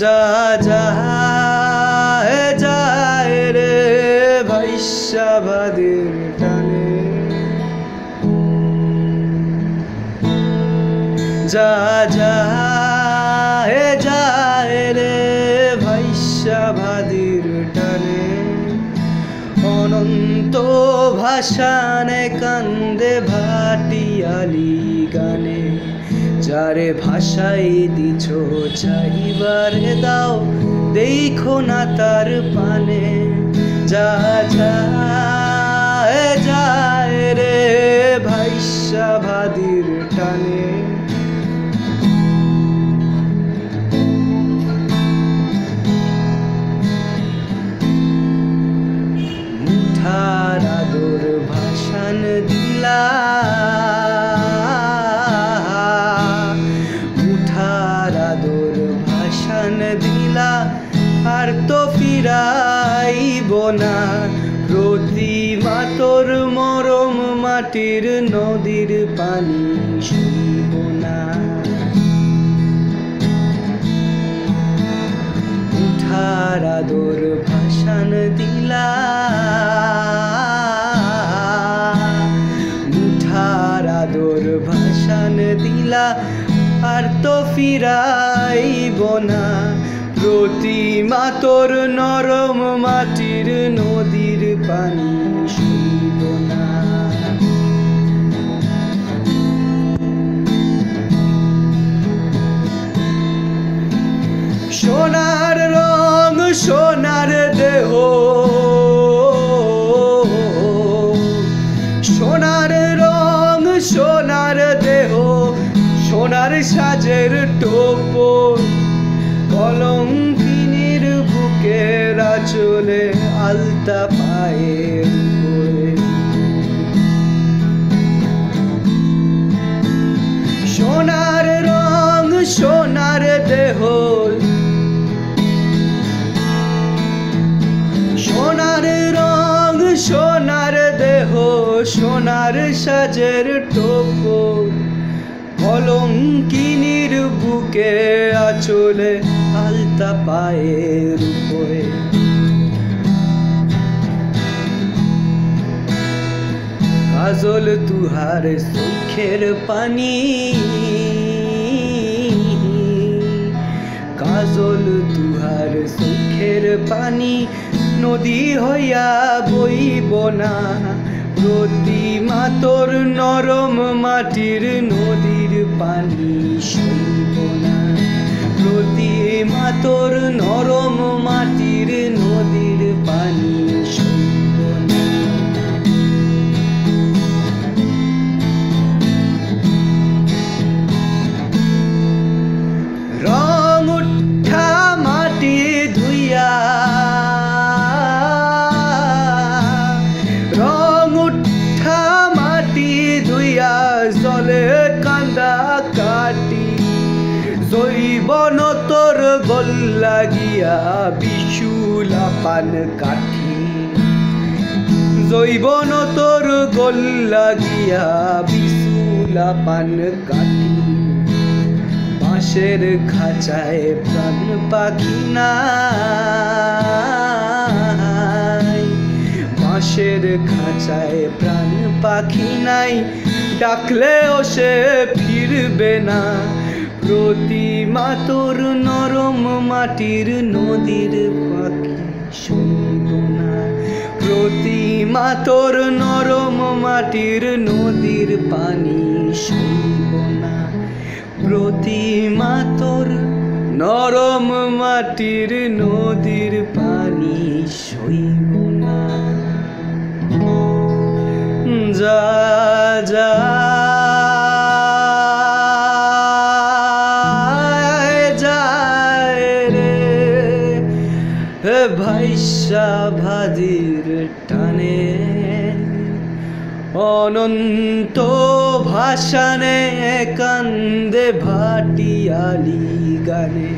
যা যায় রে ভাইসাবাদের টানে, যা যায় রে ভাইসাবাদের টানে। অনন্ত ভাষানে কান্দে ভাটিয়ালি গানে, যারে ভাষাই দিছ চাইবারে দাও দেখো না তার পানে। যা যায় রে ভাইসাবাদের টানে। মুঠার আদর ভাষণ দিলা, মুঠার আদর ভাষণ দিলা, আর তো ফিরাইব না। প্রতিমা তোর মরম মাটির নদীর পানি শুইব না। মুঠার আদর ভাষণ দিলা, মুঠার আদর ভাষণ দিলা, আর তো ফিরাইব না। প্রতিমা তোর নরম মাটির নদীর পানি শুইব না। সোনার রং সোনার দেহ, সোনার রং সোনার দেহ, সোনার সাজের টোপর, কলঙ্কিনীর বুকের আঁচলে আলতা পায়ের উপরে। সোনার রং সোনার দেহ, সোনার রং সোনার দেহ, সোনার সাজের টোপর, কলঙ্কিনীর বুকে আঁচলে আলতা পায়ের উপরে। কাজল তুহার চোখের পানি, কাজল তুহার চোখের পানি, নদী হইয়া বইব না। প্রতিমা তোর নরম মাটির নদীর পানি সইব না। প্রতিমা তোর নরম মাটির নদীর পানি সইব না। রং উঠা মাটি ধুইয়া, রং উঠা মাটি ধুইয়া, জলে কান্দা কাটি, জৈবন তোর গোল লাগিয়া বিশুলা পান কাঠি। জৈবন তোর গোল লাগিয়া বিশুলা পান কাঠি। বাঁশের খাঁচায় প্রাণ পাখি নাই, বাঁশের খাঁচায় প্রাণ পাখি নাই, ডাকলেও সে ফিরবে না। প্রতিমা তোর নরম মাটির নদীর পাখি শুইব না। প্রতিমা তোর নরম মাটির নদীর পানি শুইব না। প্রতিমা তোর নরম মাটির নদীর পানি সইব না। যা যায় রে ভাইসাবাদের টানে। অনন্ত ভাষানে কান্দে ভাটিয়ালি গানে।